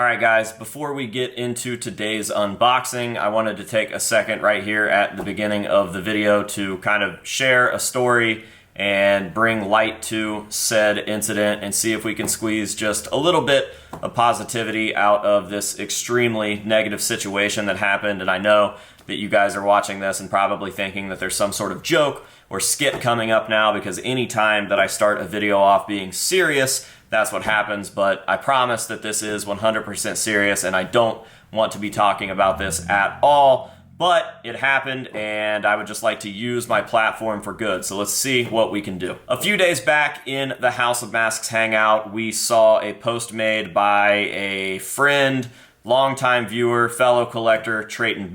Alright guys, before we get into today's unboxing, I wanted to take a second right here at the beginning of the video to kind of share a story and bring light to said incident and see if we can squeeze just a little bit of positivity out of this extremely negative situation that happened. And I know that you guys are watching this and probably thinking that there's some sort of joke or skit coming up now, because anytime that I start a video off being serious, that's what happens. But I promise that this is 100% serious and I don't want to be talking about this at all. But it happened and I would just like to use my platform for good. So let's see what we can do. A few days back in the House of Masks hangout, we saw a post made by a friend, longtime viewer, fellow collector, Treyton,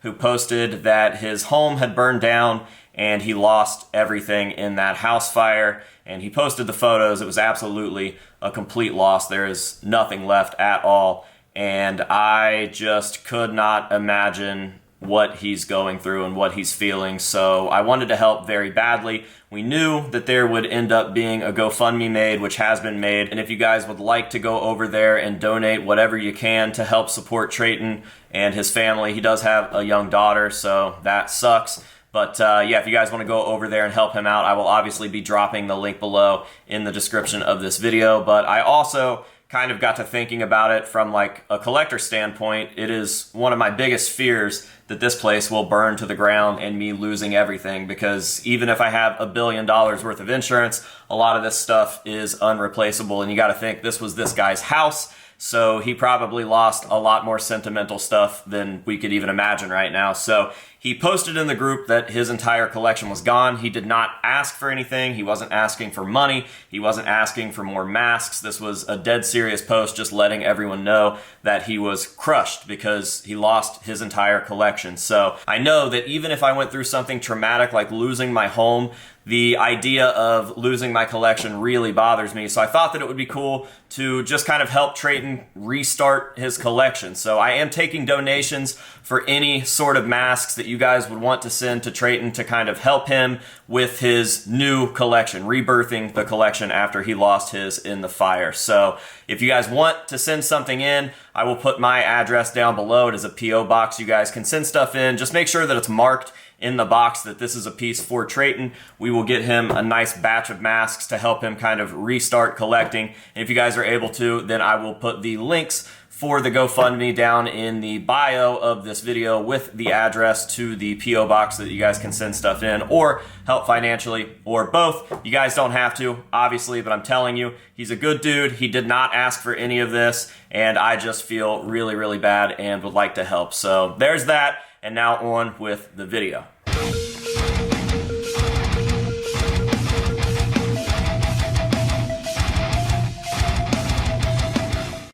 who posted that his home had burned down and he lost everything in that house fire. And he posted the photos. It was absolutely a complete loss. There is nothing left at all. And I just could not imagine what he's going through and what he's feeling. So I wanted to help very badly. We knew that there would end up being a GoFundMe made, which has been made. And if you guys would like to go over there and donate whatever you can to help support Treyton and his family, he does have a young daughter, so that sucks. But yeah, if you guys want to go over there and help him out, I will obviously be dropping the link below in the description of this video. But I also kind of got to thinking about it from like a collector standpoint. It is one of my biggest fears that this place will burn to the ground and me losing everything, because even if I have $1 billion worth of insurance, a lot of this stuff is unreplaceable. And you got to think, this was this guy's house, so he probably lost a lot more sentimental stuff than we could even imagine right now. So he posted in the group that his entire collection was gone. He did not ask for anything. He wasn't asking for money. He wasn't asking for more masks. This was a dead serious post just letting everyone know that he was crushed because he lost his entire collection. So I know that even if I went through something traumatic like losing my home, the idea of losing my collection really bothers me. So I thought that it would be cool to just kind of help Treyton restart his collection. So I am taking donations for any sort of masks that you guys would want to send to Treyton to kind of help him with his new collection, rebirthing the collection after he lost his in the fire. So if you guys want to send something in, I will put my address down below. It is a P.O. box. You guys can send stuff in. Just make sure that it's marked in the box that this is a piece for Treyton. We will get him a nice batch of masks to help him kind of restart collecting. And if you guys are able to, then I will put the links for the GoFundMe down in the bio of this video with the address to the P.O. box so that you guys can send stuff in or help financially, or both. You guys don't have to, obviously, but I'm telling you, he's a good dude. He did not ask for any of this, and I just feel really, really bad and would like to help. So there's that, and now on with the video.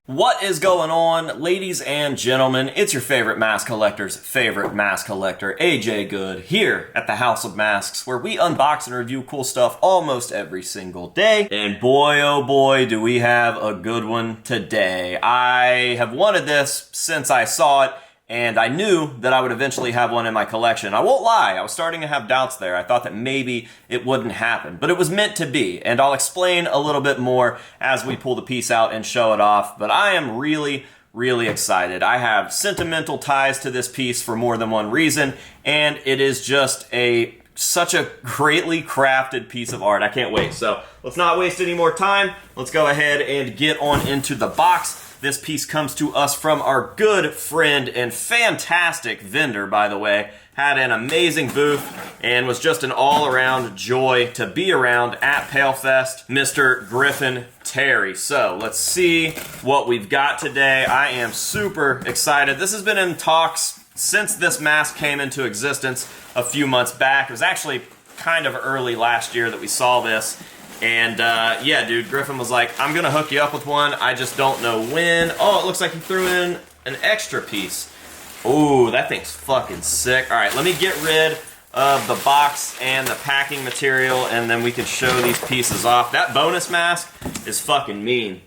What is going on, ladies and gentlemen? It's your favorite mask collector's favorite mask collector, AJ Good, here at the House of Masks, where we unbox and review cool stuff almost every single day. And boy, oh boy, do we have a good one today. I have wanted this since I saw it, and I knew that I would eventually have one in my collection. I won't lie, I was starting to have doubts there. I thought that maybe it wouldn't happen, but it was meant to be, and I'll explain a little bit more as we pull the piece out and show it off. But I am really, really excited. I have sentimental ties to this piece for more than one reason, and it is just such a greatly crafted piece of art. I can't wait. So let's not waste any more time. Let's go ahead and get on into the box. This piece comes to us from our good friend and fantastic vendor, by the way. Had an amazing booth and was just an all-around joy to be around at PaleFest, Mr. Griffin Terry. So let's see what we've got today. I am super excited. This has been in talks since this mask came into existence a few months back. It was actually kind of early last year that we saw this. And yeah, dude, Griffin was like, I'm gonna hook you up with one, I just don't know when. Oh, it looks like he threw in an extra piece. Ooh, that thing's fucking sick. All right, let me get rid of the box and the packing material, and then we can show these pieces off. That bonus mask is fucking mean.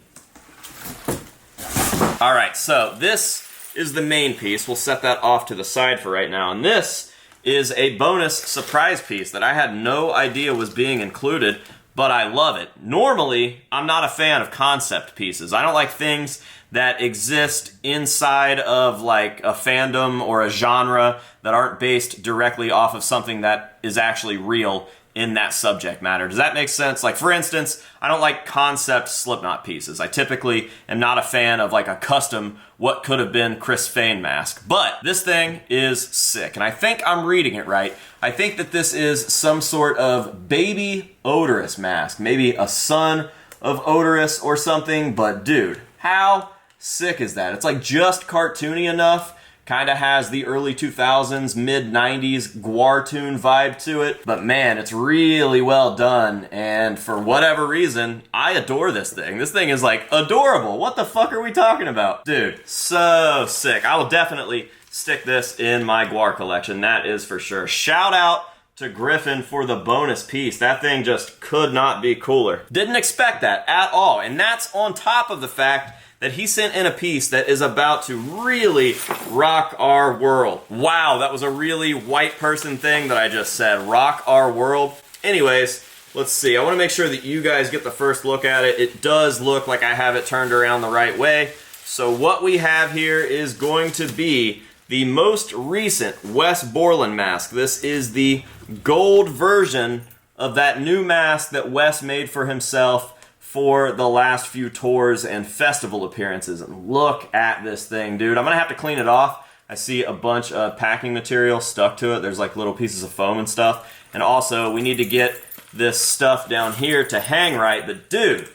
All right, so this is the main piece. We'll set that off to the side for right now. And this is a bonus surprise piece that I had no idea was being included. but I love it. Normally, I'm not a fan of concept pieces. I don't like things that exist inside of like a fandom or a genre that aren't based directly off of something that is actually real in that subject matter. Does that make sense? Like, for instance, I don't like concept Slipknot pieces. I typically am not a fan of like a custom what could have been Chris Fane mask. But this thing is sick, and I think I'm reading it right. I think that this is some sort of baby Odorous mask. Maybe a son of Odorous or something, but dude, how sick is that? It's like just cartoony enough. Kind of has the early 2000s, mid-90s Guartoon vibe to it. But man, it's really well done. And for whatever reason, I adore this thing. This thing is like adorable. What the fuck are we talking about? Dude, so sick. I will definitely stick this in my Guar collection. That is for sure. Shout out to Griffin for the bonus piece. That thing just could not be cooler. Didn't expect that at all. And that's on top of the fact that he sent in a piece that is about to really rock our world. Wow, that was a really white person thing that I just said. Rock our world. Anyways, let's see. I want to make sure that you guys get the first look at it. It does look like I have it turned around the right way. So what we have here is going to be the most recent Wes Borland mask. This is the gold version of that new mask that Wes made for himself for the last few tours and festival appearances. And look at this thing, dude. I'm gonna have to clean it off. I see a bunch of packing material stuck to it. There's like little pieces of foam and stuff. And also, we need to get this stuff down here to hang right. But dude,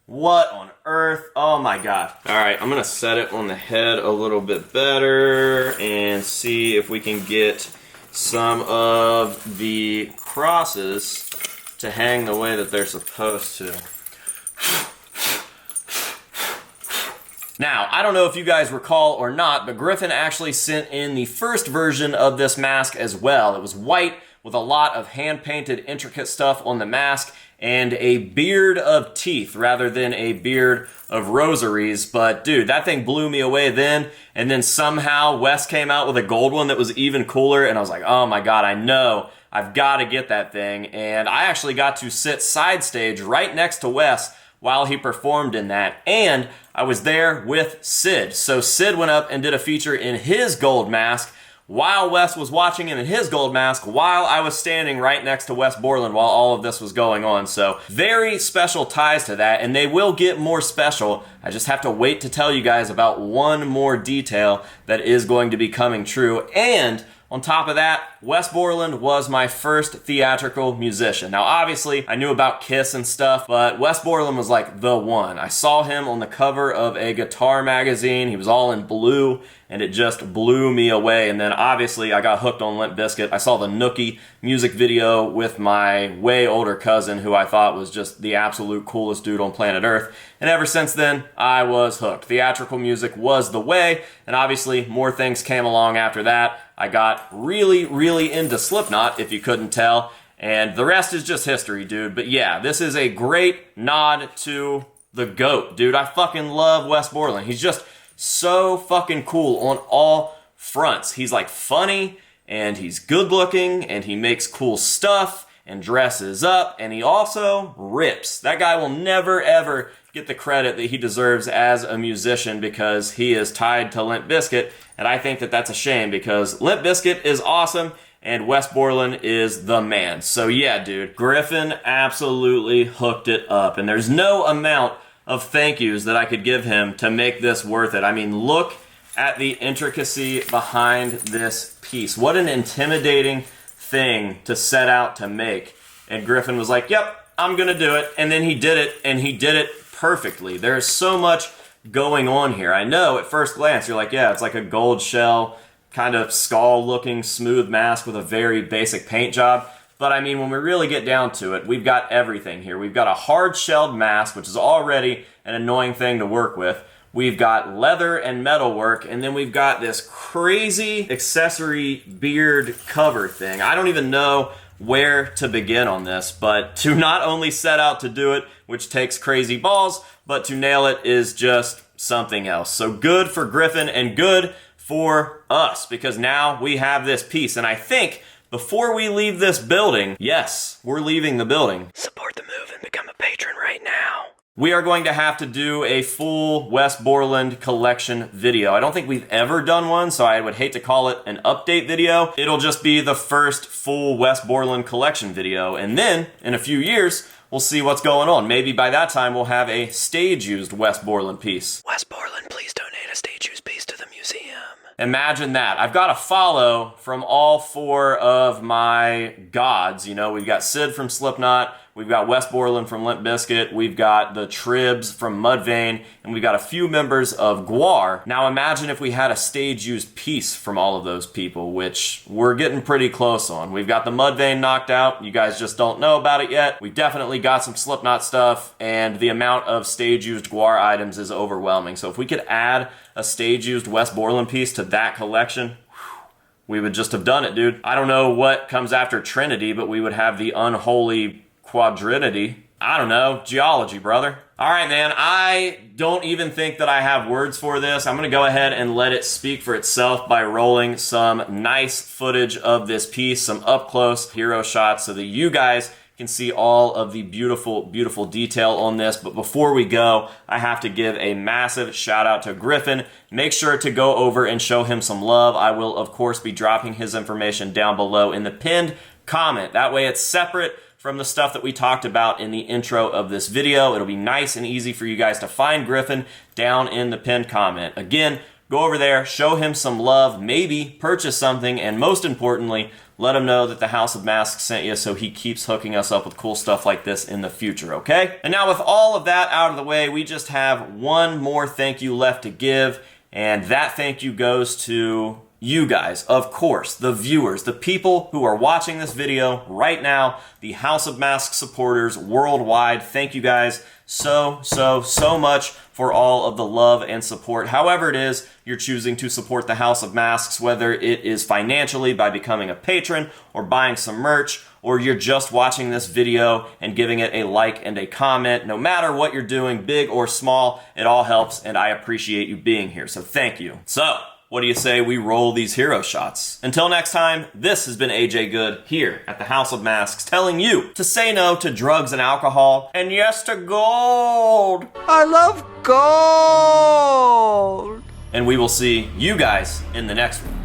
what on earth? Oh my god. All right, I'm gonna set it on the head a little bit better and see if we can get some of the crosses to hang the way that they're supposed to. Now, I don't know if you guys recall or not, but Griffin actually sent in the first version of this mask as well. It was white with a lot of hand-painted intricate stuff on the mask and a beard of teeth rather than a beard of rosaries. But dude, that thing blew me away then, and then somehow Wes came out with a gold one that was even cooler, and I was like, oh my god, I know. I've got to get that thing. And I actually got to sit side stage right next to Wes while he performed in that, and I was there with Sid. So Sid went up and did a feature in his gold mask while Wes was watching him in his gold mask while I was standing right next to Wes Borland while all of this was going on. So very special ties to that, and they will get more special. I just have to wait to tell you guys about one more detail that is going to be coming true. And on top of that, Wes Borland was my first theatrical musician. Now, obviously, I knew about Kiss and stuff, but Wes Borland was like the one. I saw him on the cover of a guitar magazine. He was all in blue, and it just blew me away. And then, obviously, I got hooked on Limp Bizkit. I saw the Nookie music video with my way older cousin, who I thought was just the absolute coolest dude on planet Earth. And ever since then, I was hooked. Theatrical music was the way, and obviously, more things came along after that. I got really, really into Slipknot, if you couldn't tell, and the rest is just history, dude. But yeah, this is a great nod to the GOAT, dude. I fucking love Wes Borland. He's just so fucking cool on all fronts. He's like funny, and he's good looking, and he makes cool stuff, and dresses up, and he also rips. That guy will never, ever get the credit that he deserves as a musician because he is tied to Limp Bizkit, and I think that that's a shame because Limp Bizkit is awesome and Wes Borland is the man. So yeah, dude, Griffin absolutely hooked it up, and there's no amount of thank yous that I could give him to make this worth it. I mean, look at the intricacy behind this piece. What an intimidating thing to set out to make. And Griffin was like, yep, I'm gonna do it. And then he did it, and he did it perfectly. There's so much going on here. I know at first glance you're like, yeah, it's like a gold shell, kind of skull looking smooth mask with a very basic paint job. But I mean, when we really get down to it, we've got everything here. We've got a hard shelled mask, which is already an annoying thing to work with. We've got leather and metal work, and then we've got this crazy accessory beard cover thing. I don't even know where to begin on this, but to not only set out to do it, which takes crazy balls, but to nail it is just something else. So good for Griffin and good for us, because now we have this piece. And I think before we leave this building, yes, we're leaving the building. Support the movement. patron right now. We are going to have to do a full Wes Borland collection video. I don't think we've ever done one, so I would hate to call it an update video. It'll just be the first full Wes Borland collection video, and then, in a few years, we'll see what's going on. Maybe by that time we'll have a stage-used Wes Borland piece. Wes Borland, please donate a stage-used piece to the museum. Imagine that. I've got a follow from all 4 of my gods. You know, we've got Sid from Slipknot, we've got Wes Borland from Limp Bizkit, we've got the Tribs from Mudvayne, and we've got a few members of Gwar. Now imagine if we had a stage-used piece from all of those people, which we're getting pretty close on. We've got the Mudvayne knocked out. You guys just don't know about it yet. We've definitely got some Slipknot stuff, and the amount of stage-used Gwar items is overwhelming. So if we could add a stage-used Wes Borland piece to that collection, we would just have done it, dude. I don't know what comes after Trinity, but we would have the unholy quadrinity. I don't know, geology, brother. All right, man, I don't even think that I have words for this. I'm gonna go ahead and let it speak for itself by rolling some nice footage of this piece, some up-close hero shots so that you guys can see all of the beautiful, beautiful detail on this. But before we go, I have to give a massive shout out to Griffin. Make sure to go over and show him some love. I will, of course, be dropping his information down below in the pinned comment. That way it's separate from the stuff that we talked about in the intro of this video. It'll be nice and easy for you guys to find Griffin down in the pinned comment. Again, go over there, show him some love, maybe purchase something, and most importantly, let him know that the House of Masks sent you so he keeps hooking us up with cool stuff like this in the future, okay? And now with all of that out of the way, we just have one more thank you left to give, and that thank you goes to you guys, of course, the viewers, the people who are watching this video right now, the House of Masks supporters worldwide. Thank you guys so much for all of the love and support. However it is you're choosing to support the House of Masks, whether it is financially by becoming a patron or buying some merch, or you're just watching this video and giving it a like and a comment. No matter what you're doing, big or small, it all helps, and I appreciate you being here, so thank you. So, what do you say we roll these hero shots? Until next time, this has been AJ Good here at the House of Masks telling you to say no to drugs and alcohol and yes to gold. I love gold. And we will see you guys in the next one.